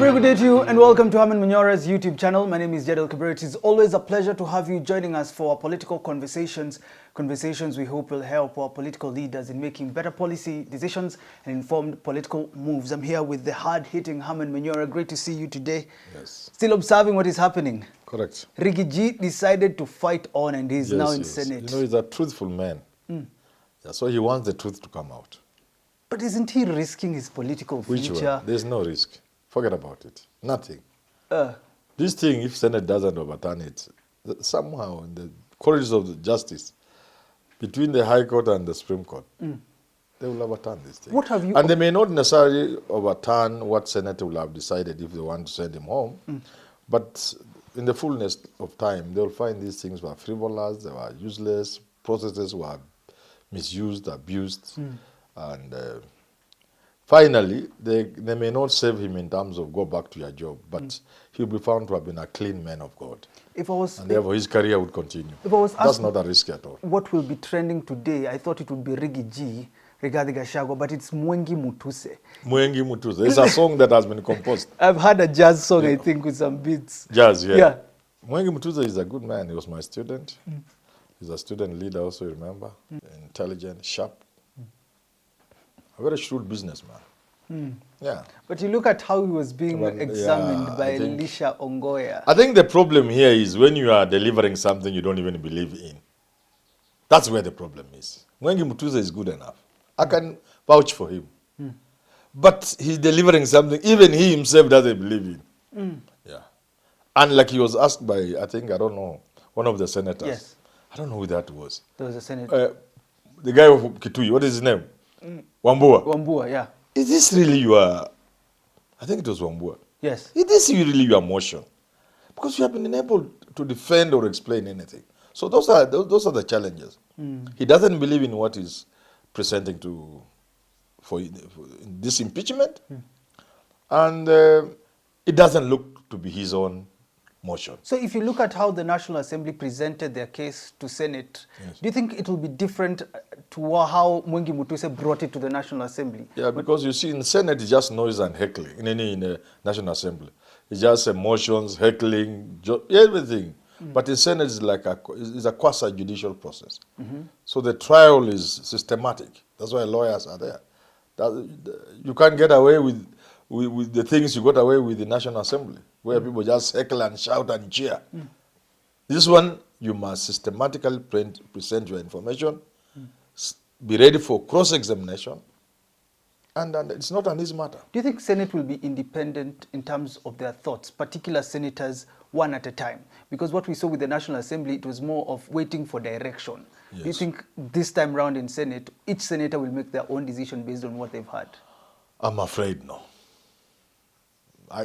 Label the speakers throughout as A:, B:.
A: very good day to you and welcome to Herman Manyora's YouTube channel. My name is Jadel Kabir. It is always a pleasure to have you joining us for our political conversations. Conversations we hope will help our political leaders in making better policy decisions and informed political moves. I'm here with the hard-hitting Herman Manyora. Great to see you today.
B: Yes.
A: Still observing what is happening.
B: Correct.
A: Rigathi decided to fight on and he's now in Senate.
B: You know, he's a truthful man. Yeah, so he wants the truth to come out.
A: But isn't he risking his political future?
B: Which one? There's no risk. Forget about it. Nothing. This thing, if Senate doesn't overturn it, somehow in the corridors of the justice, between the High Court and the Supreme Court, they will overturn this thing.
A: What have you...
B: And they may not necessarily overturn what Senate will have decided if they want to send him home, but in the fullness of time, they'll find these things were frivolous, they were useless, processes were misused, abused, and finally, they may not save him in terms of go back to your job, but he'll be found to have been a clean man of God. And therefore, his career would continue. That's not a risk at all.
A: What will be trending today, I thought it would be Rigathi, Gachagua, but it's Mwengi Mutuse.
B: Mwengi Mutuse. It's a song that has been composed.
A: I've heard a jazz song, I think, with some beats.
B: Jazz, yeah. Mwengi Mutuse is a good man. He was my student. He's a student leader also, remember. Intelligent, sharp. A very shrewd businessman. Yeah.
A: But you look at how he was being examined by Elisha Ongoya.
B: I think the problem here is when you are delivering something you don't even believe in. That's where the problem is. Mwengi Mutuse is good enough. I can vouch for him. But he's delivering something even he himself doesn't believe in. Yeah. And like he was asked by, I think, I don't know, one of the senators.
A: Yes.
B: I don't know who that was.
A: There was a senator.
B: The guy of Kitui, what is his name? Wambua.
A: Wambua, yeah.
B: Is this really your, I think it was Wambua.
A: Yes.
B: Is this really your motion? Because you have been unable to defend or explain anything. So those are the challenges. He doesn't believe in what he's presenting for this impeachment. And it doesn't look to be his own motion.
A: So if you look at how the National Assembly presented their case to Senate, do you think it will be different to how Mwengi Mutuse brought it to the National Assembly?
B: Yeah, because you see in the Senate it's just noise and heckling. In the National Assembly, it's just emotions, heckling, everything. But in Senate it's like it's a quasi-judicial process. So the trial is systematic. That's why lawyers are there. You can't get away with the things you got away with the National Assembly, where people just heckle and shout and cheer. This one, you must systematically present your information, be ready for cross-examination, and it's not an easy matter.
A: Do you think Senate will be independent in terms of their thoughts, particular senators, one at a time? Because what we saw with the National Assembly, it was more of waiting for direction. Yes. Do you think this time round in Senate, each senator will make their own decision based on what they've heard?
B: I'm afraid no.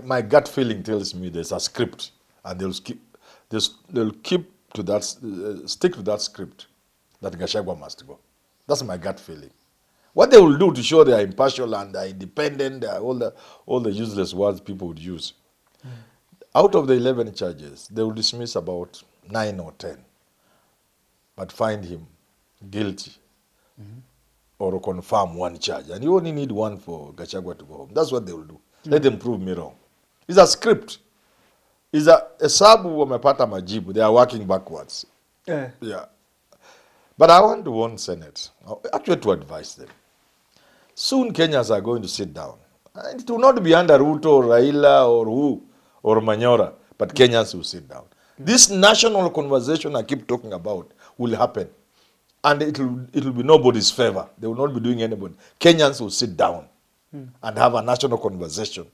B: My gut feeling tells me there's a script, and they'll keep to that, stick to that script that Gachagua must go. That's my gut feeling. What they will do to show they are impartial and they are independent, they are all the useless words people would use. Out of the 11 charges, they will dismiss about 9 or 10, but find him guilty or confirm one charge. And you only need one for Gachagua to go home. That's what they will do. Let them prove me wrong. It's a script. It's a sabu wamepata majibu. They are working backwards. Yeah. But I want to warn Senate, actually to advise them. Soon Kenyans are going to sit down. And it will not be under Ruto or Raila or who, or Manyora, but Kenyans will sit down. This national conversation I keep talking about will happen. And it will be nobody's favor. They will not be doing anybody. Kenyans will sit down and have a national conversation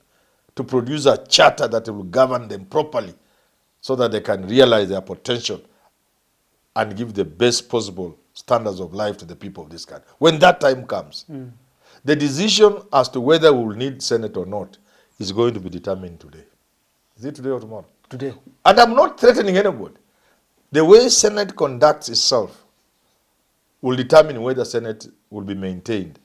B: to produce a charter that will govern them properly so that they can realize their potential and give the best possible standards of life to the people of this country. When that time comes, the decision as to whether we will need Senate or not is going to be determined today. Is it today or tomorrow?
A: Today.
B: And I'm not threatening anybody. The way Senate conducts itself will determine whether Senate will be maintained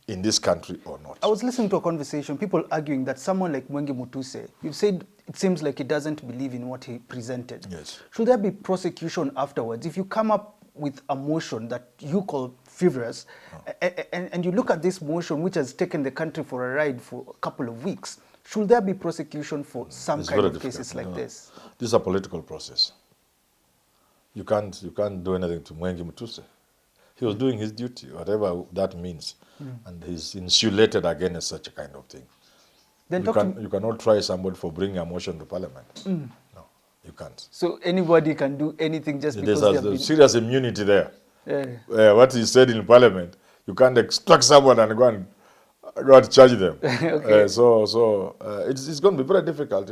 B: in this country or not.
A: I was listening to a conversation, people arguing that someone like Mwengi Mutuse, you've said it seems like he doesn't believe in what he presented.
B: Yes.
A: Should there be prosecution afterwards? If you come up with a motion that you call frivolous, and you look at this motion which has taken the country for a ride for a couple of weeks, Should there be prosecution for some
B: It's
A: kind
B: very
A: of
B: difficult.
A: cases like this?
B: This is a political process. You can't do anything to Mwengi Mutuse. He was doing his duty, whatever that means, and he's insulated against such a kind of thing.
A: Then
B: You cannot try somebody for bringing a motion to parliament. No, you can't.
A: so anybody can do anything just because
B: There's
A: they have been...
B: serious immunity there.
A: Yeah.
B: What he said in parliament, you can't extract someone and go and charge them.
A: Okay.
B: It's going to be very difficult.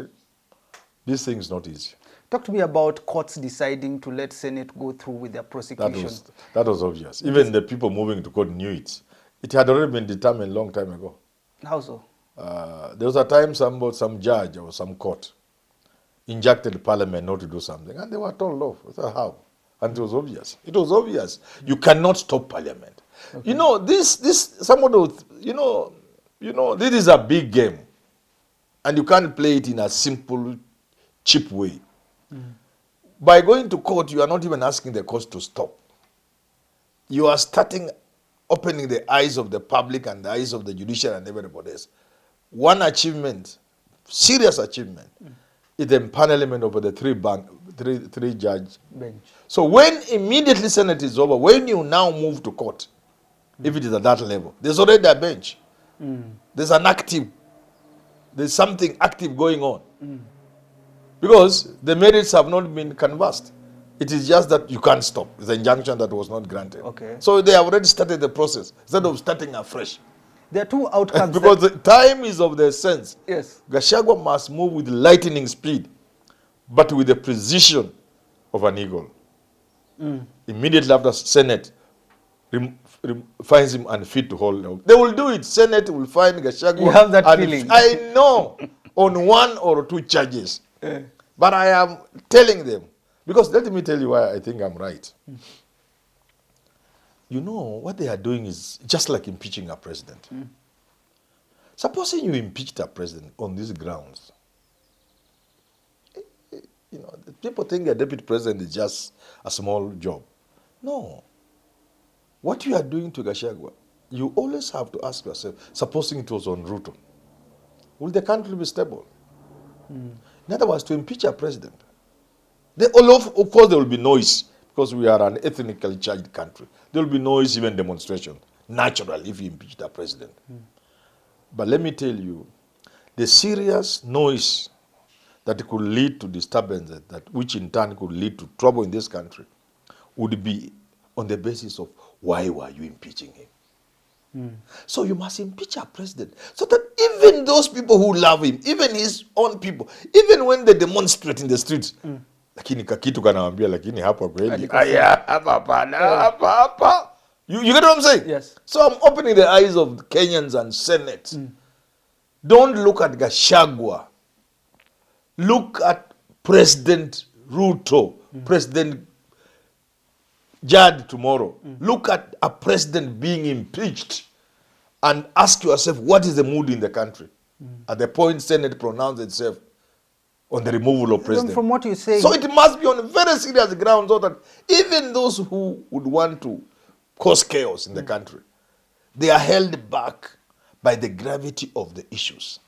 B: This thing is not easy.
A: Talk to me about courts deciding to let Senate go through with their prosecution.
B: That was obvious. Even the people moving to court knew it. It had already been determined a long time ago.
A: How so?
B: There was a time some judge or some court injected parliament not to do something, and they were told off. I said, how? And it was obvious. It was obvious. You cannot stop parliament. Okay. You know, this is a big game, and you can't play it in a simple, cheap way. By going to court, you are not even asking the court to stop. You are opening the eyes of the public and the eyes of the judiciary and everybody else. One achievement, serious achievement, is the empanelment of the three judge
A: bench. So
B: when immediately Senate is over, when you now move to court, if it is at that level, there's already a bench. There's something active going on. Because the merits have not been canvassed. It is just that you can't stop. It's an injunction that was not granted.
A: Okay.
B: So they have already started the process instead of starting afresh.
A: There are two outcomes.
B: Because the time is of the essence.
A: Yes.
B: Gachagua must move with lightning speed, but with the precision of an eagle. Immediately after Senate finds him unfit to hold. They will do it. Senate will find Gachagua.
A: You have that feeling.
B: I know, on one or two charges. But I am telling them, because let me tell you why I think I'm right. You know, what they are doing is just like impeaching a president. Supposing you impeached a president on these grounds, you know, people think a deputy president is just a small job. No. What you are doing to Gachagua, you always have to ask yourself, supposing it was on Ruto, will the country be stable? In other words, to impeach a president, of course there will be noise, because we are an ethnically charged country. There will be noise, even demonstration, naturally, if you impeach a president. But let me tell you, the serious noise that could lead to disturbance, which in turn could lead to trouble in this country, would be on the basis of why were you impeaching him? So you must impeach a president so that even those people who love him, even his own people, even when they demonstrate in the streets, lakini kakitu kanawambia, lakini hapa kweli hapa. You get what I'm saying?
A: Yes.
B: So I'm opening the eyes of Kenyans and Senate. Don't look at Gachagua. Look at President Ruto, President Judge tomorrow. Look at a president being impeached and ask yourself, what is the mood in the country? At the point Senate pronounced itself on the removal of president.
A: From what you say,
B: so it must be on very serious grounds so that even those who would want to cause chaos in the country, they are held back by the gravity of the issues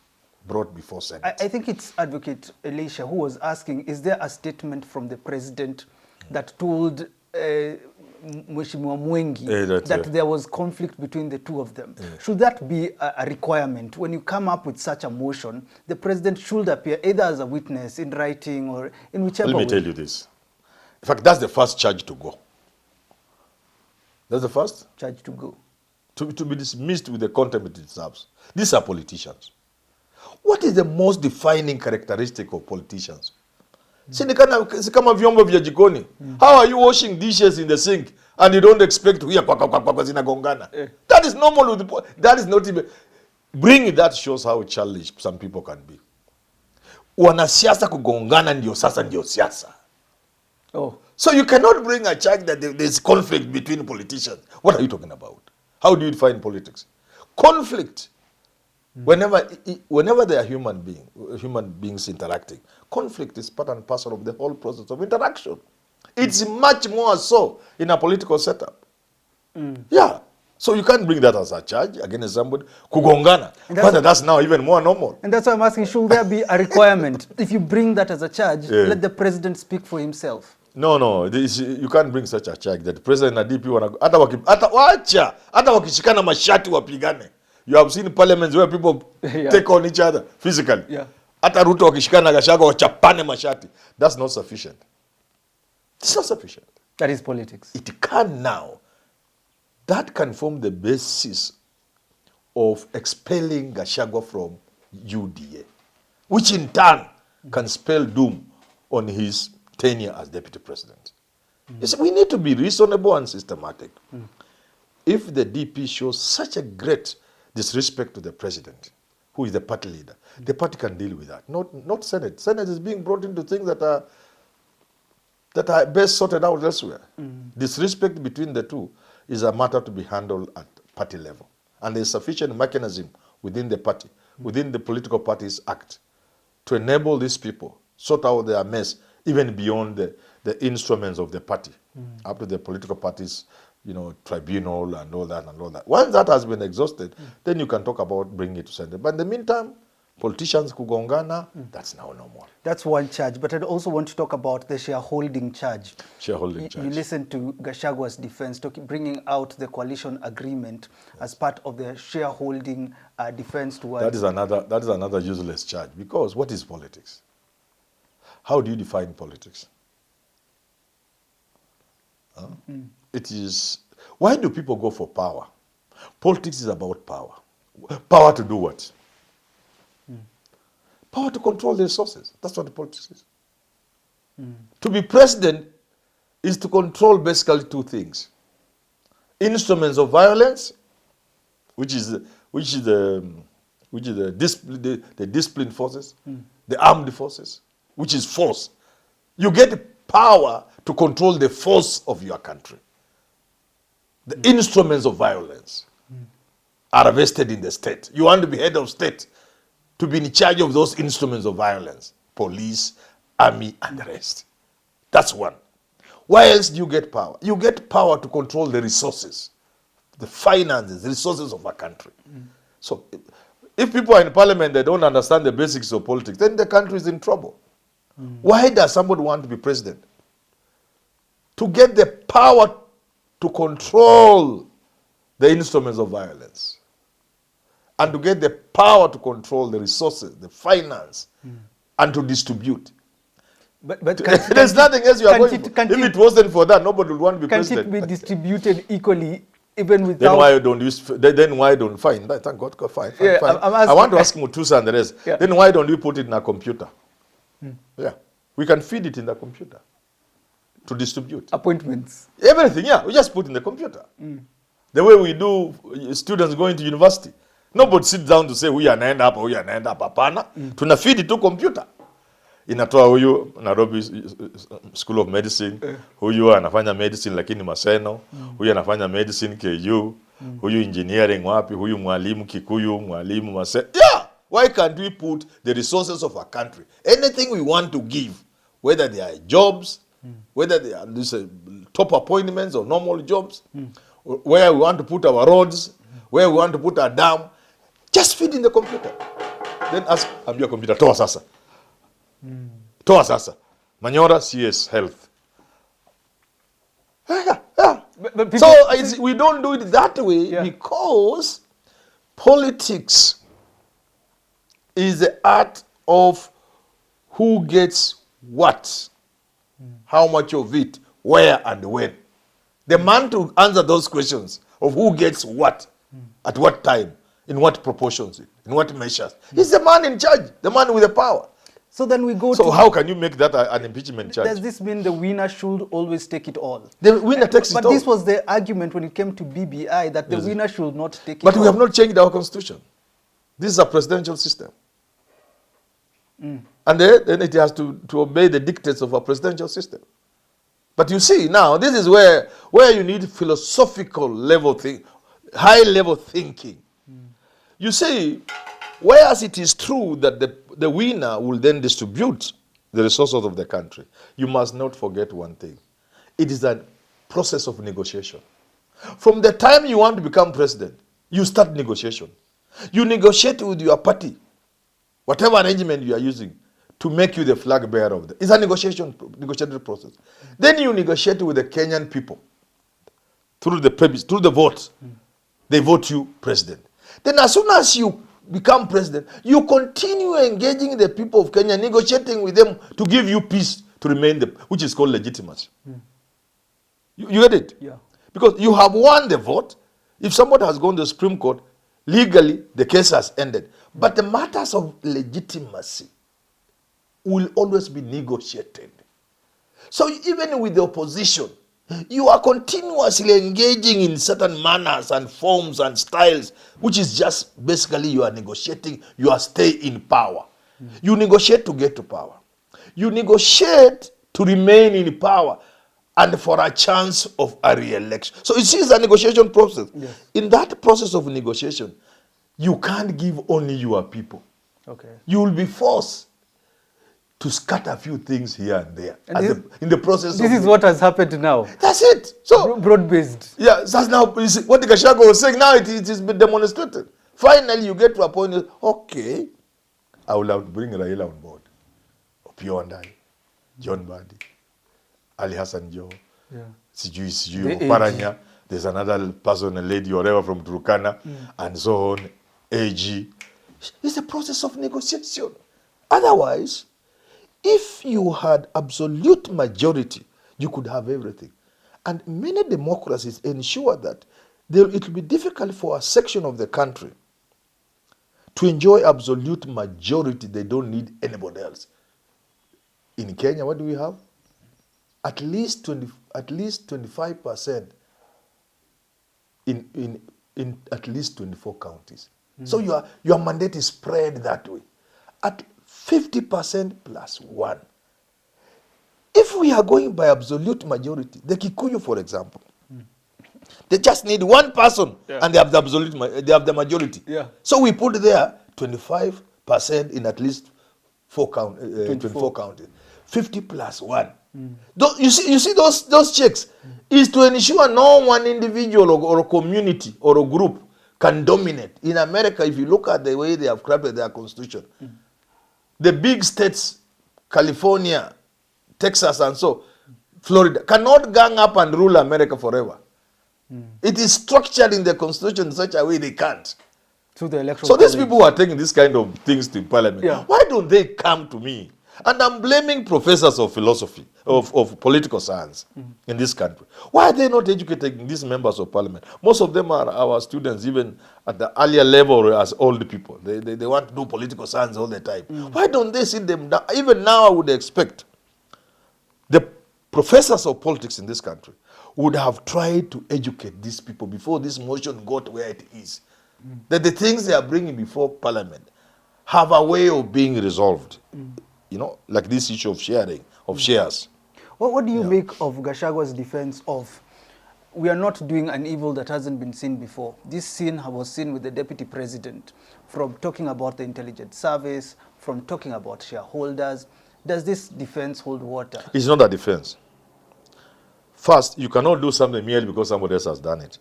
B: brought before Senate.
A: I think it's Advocate Elisha who was asking, is there a statement from the president that told Mheshimiwa Mwengi that there was conflict between the two of them? Should that be a requirement? When you come up with such a motion, the president should appear either as a witness in writing or in whichever way.
B: Let me tell you this. In fact, that's the first charge to go. That's the first
A: charge to go.
B: To be dismissed with the contempt it deserves. These are politicians. What is the most defining characteristic of politicians? Si kama vyombo vya jikoni. How are you washing dishes in the sink and you don't expect to hear kwa zinagongana? That is normal with that is not even bringing that shows how childish some people can be. Wanasiasa kugongana ndio sasa ndio siasa.
A: Oh.
B: So you cannot bring a charge that there's conflict between politicians. What are you talking about? How do you define politics? Conflict. Whenever there are human beings interacting, conflict is part and parcel of the whole process of interaction. It's much more so in a political setup. Yeah. So you can't bring that as a charge against somebody. Kugongana. But that's now even more normal.
A: And that's why I'm asking, should there be a requirement? If you bring that as a charge, let the president speak for himself.
B: No. You can't bring such a charge that the president na DP hata wakishikana mashati wapigane. You have seen parliaments where people take on each other physically. Hata Ruto wakishikana Gachagua wachapane mashati. That's not sufficient. It's not sufficient.
A: That is politics.
B: It can now. That can form the basis of expelling Gachagua from UDA, which in turn can spell doom on his tenure as deputy president. So we need to be reasonable and systematic. If the DP shows such a great disrespect to the president, who is the party leader, the party can deal with that. Not Senate. Senate is being brought into things that are best sorted out elsewhere. Disrespect between the two is a matter to be handled at party level. And there's sufficient mechanism within the party, within the Political Parties Act, to enable these people sort out their mess, even beyond the instruments of the party, up to the political parties, tribunal and all that. Once that has been exhausted, then you can talk about bringing it to Senate. But in the meantime, politicians kugongana, that's now normal.
A: That's one charge. But I'd also want to talk about the shareholding charge.
B: Shareholding charge.
A: You listened to Gachagua's defense, bringing out the coalition agreement as part of the shareholding defense towards...
B: That is another useless charge. Because what is politics? How do you define politics? It is... Why do people go for power? Politics is about power. Power to do what? Power to control the resources. That's what the politics is. To be president is to control basically two things: instruments of violence, which is the disciplined forces, the armed forces, which is force. You get power to control the force of your country. The instruments of violence are vested in the state. You want to be head of state, to be in charge of those instruments of violence: police, army, and the rest. That's one. Why else do you get power? You get power to control the resources, the finances, the resources of a country. So if people are in parliament, they don't understand the basics of politics, then the country is in trouble. Why does somebody want to be president? To get the power to control the instruments of violence, and to get the power to control the resources, the finance, and to distribute. But there's nothing else you are going for. If it wasn't for that, nobody would want to be president.
A: Can't it be distributed equally, even without...
B: Then why don't fine? Thank God, fine. I want to ask Mutusa and the rest. Then why don't we put it in a computer? We can feed it in the computer to distribute.
A: Appointments.
B: Everything, we just put in the computer. The way we do students going to university. Nobody sits down to say huyu anaenda hapa, huyu anaenda hapa. Hapana. Tunafeed tu computer. Inatoa huyu Nairobi School of Medicine, huyu anafanya medicine lakini Maseno, huyu anafanya medicine KU, huyu engineering wapi, huyu mwalimu Kikuyu, mwalimu Maseno. Why can't we put the resources of our country? Anything we want to give, whether they are jobs, whether they are top appointments or normal jobs, where we want to put our roads, where we want to put our dam, just feed in the computer. Then ask, ambia computer, toa sasa. Toa sasa. Manyora, CS, health. So we don't do it that way because politics is the art of who gets what, how much of it, where and when. The man to answer those questions of who gets what, at what time, in what proportions, in what measures, is the man in charge, the man with the power.
A: So then we go
B: So how can you make that an impeachment charge?
A: Does this mean the winner should always take it all?
B: The winner takes it all.
A: But this was the argument when it came to BBI, that the winner should not take it all.
B: But we have not changed our constitution. This is a presidential system. And then it has to obey the dictates of a presidential system. But you see now, this is where you need philosophical level high level thinking. You see, whereas it is true that the winner will then distribute the resources of the country, you must not forget one thing. It is a process of negotiation. From the time you want to become president, you start negotiation. You negotiate with your party, whatever arrangement you are using, to make you the flag bearer of it's a negotiated process. Then you negotiate with the Kenyan people through the vote. They vote you president. Then as soon as you become president, you continue engaging the people of Kenya, negotiating with them to give you peace to remain, which is called legitimacy. You get it?
A: Yeah.
B: Because you have won the vote. If somebody has gone to the Supreme Court, legally, the case has ended. But the matters of legitimacy will always be negotiated. So even with the opposition, you are continuously engaging in certain manners and forms and styles, which is just basically you are negotiating, you are staying in power. You negotiate to get to power. You negotiate to remain in power and for a chance of a re-election. So it is a negotiation process.
A: Yes.
B: In that process of negotiation, you can't give only your people.
A: Okay.
B: You will be forced to scatter a few things here and there.
A: And
B: In the process
A: this is what has happened now.
B: That's it. So
A: broad-based.
B: yeah, that's now you see, what the Gachagua was saying. Now it is been demonstrated. Finally, you get to a point. Okay, I will have to bring Raila on board. Opio and I, John Badi, Ali Hassan Joe, Sijui Paranya. There's another person, a lady or whatever from Turkana, and so on. AG. It's a process of negotiation. Otherwise, if you had absolute majority, you could have everything. And many democracies ensure that it will be difficult for a section of the country to enjoy absolute majority. They don't need anybody else. In Kenya, what do we have? At least 25% in at least 24 counties. So your mandate is spread that way. At 50% plus 1. If we are going by absolute majority, the Kikuyu, for example, they just need one person and they have the majority.
A: Yeah.
B: So we put there 25% in at least 24 counties. 50 plus 1. You see those checks is to ensure no one individual or a community or a group can dominate. In America, if you look at the way they have crafted their constitution, the big states, California, Texas, and so, Florida, cannot gang up and rule America forever. It is structured in the constitution in such a way they can't. So these people who are taking this kind of things to parliament, why don't they come to me? And I'm blaming professors of philosophy, of political science in this country. Why are they not educating these members of parliament? Most of them are our students, even at the earlier level as old people. They want to do political science all the time. Why don't they sit them down? Even now I would expect the professors of politics in this country would have tried to educate these people before this motion got where it is. That the things they are bringing before parliament have a way of being resolved. You know, like this issue of sharing, of shares.
A: Well, what do you make of Gachagua's defense of, we are not doing an evil that hasn't been seen before? This scene was seen with the deputy president, from talking about the intelligence service, from talking about shareholders. Does this defense hold water?
B: It's not a defense. First, you cannot do something merely because somebody else has done it.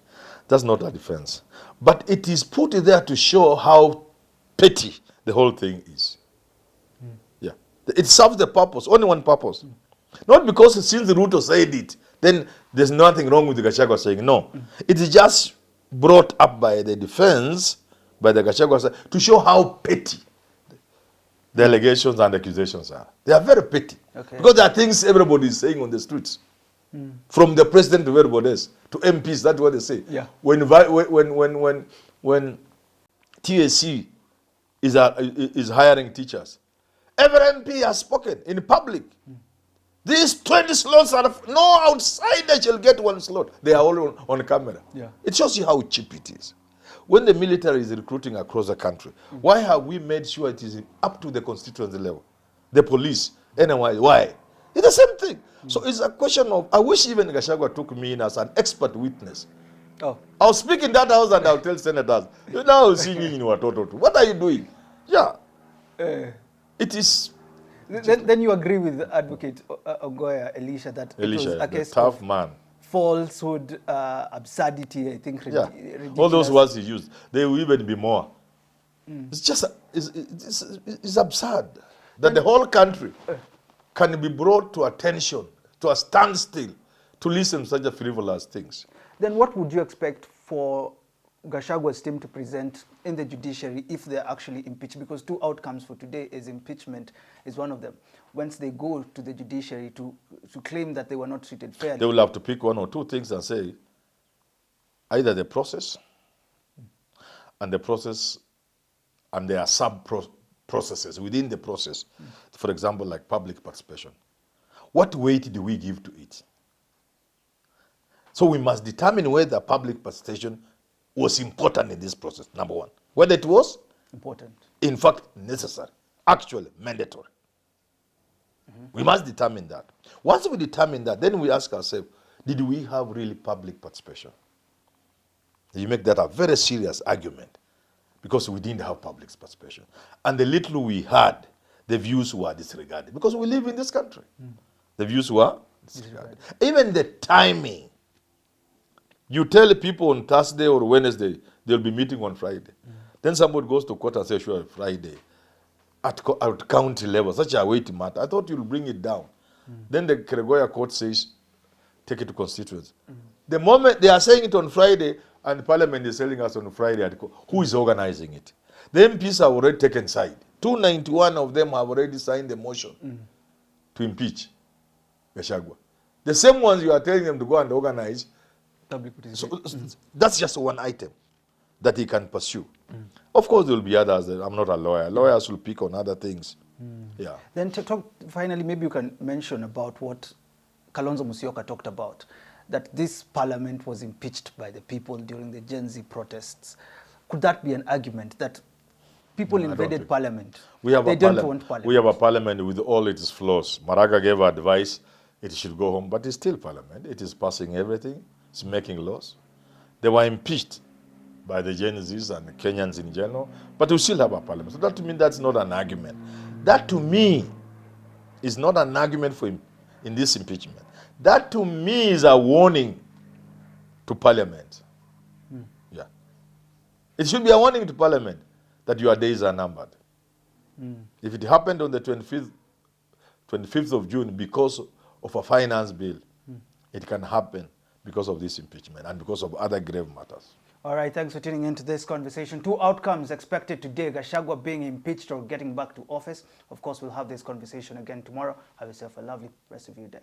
B: That's not a defense. But it is put there to show how petty the whole thing is. Yeah. It serves the purpose, only one purpose. Not because since Ruto said it, then there's nothing wrong with the Gachagua saying no. It is just brought up by the defense, by the Gachagua side, to show how petty the allegations and accusations are. They are very petty.
A: Okay. Because
B: there are things everybody is saying on the streets. From the president to everybody else, to MPs, that's what they say.
A: Yeah.
B: When TSC is hiring teachers, every MP has spoken in public. These 20 slots are, no outsider shall get one slot. They are all on camera.
A: Yeah.
B: It shows you how cheap it is. When the military is recruiting across the country, why have we made sure it is up to the constituency level? The police, anyway, why? It's the same thing. So it's a question of, I wish even Gachagua took me in as an expert witness.
A: Oh.
B: I'll speak in that house and I'll tell senators, you know, singing in Watoto. What are you doing? Yeah. It is.
A: Then you agree with Advocate Ogoya, Elisha, that it was a case
B: tough
A: of
B: man.
A: falsehood, absurdity, I think,
B: Yeah.
A: ridiculous.
B: All those words he used, they will even be more. It's just, it's absurd that the whole country can be brought to attention, to a standstill, to listen to such a frivolous things.
A: Then what would you expect for Gachagua's team to present in the judiciary if they're actually impeached? Because two outcomes for today is impeachment is one of them. Once they go to the judiciary to claim that they were not treated fairly,
B: They will have to pick one or two things and say, either the process, and the process, and there are sub-processes within the process. For example, like public participation. What weight do we give to it? So we must determine whether public participation was important in this process, number one. Whether it was
A: important,
B: in fact necessary, actually mandatory. We must determine that. Once we determine that, then we ask ourselves, did we have really public participation? You make that a very serious argument because we didn't have public participation. And the little we had, the views were disregarded because we live in this country. The views were disregarded. Even the timing. You tell people on Thursday or Wednesday, they'll be meeting on Friday. Then somebody goes to court and says, sure, Friday. At county level, such a weighty matter. I thought you'll bring it down. Then the Keregoya court says, take it to constituents. The moment they are saying it on Friday, and Parliament is telling us on Friday, who is organizing it? The MPs have already taken side. 291 of them have already signed the motion to impeach Gachagua. The same ones you are telling them to go and organize. So that's just one item that he can pursue. Of course, there will be others. I'm not a lawyer. Lawyers will pick on other things. Yeah.
A: Then to talk, finally, maybe you can mention about what Kalonzo Musyoka talked about, that this parliament was impeached by the people during the Gen Z protests. Could that be an argument that people invaded parliament? They don't want parliament.
B: We have a parliament with all its flaws. Maraga gave advice it should go home, but it's still parliament. It is passing everything. It's making laws. They were impeached by the Gen Zs and the Kenyans in general, but we still have a parliament. So that to me, that's not an argument. That to me is not an argument for in this impeachment. That to me is a warning to parliament. Yeah. It should be a warning to parliament that your days are numbered. If it happened on the 25th of June because of a finance bill, it can happen because of this impeachment and because of other grave matters.
A: All right, thanks for tuning into this conversation. Two outcomes expected today, Gachagua being impeached or getting back to office. Of course, we'll have this conversation again tomorrow. Have yourself a lovely rest of your day.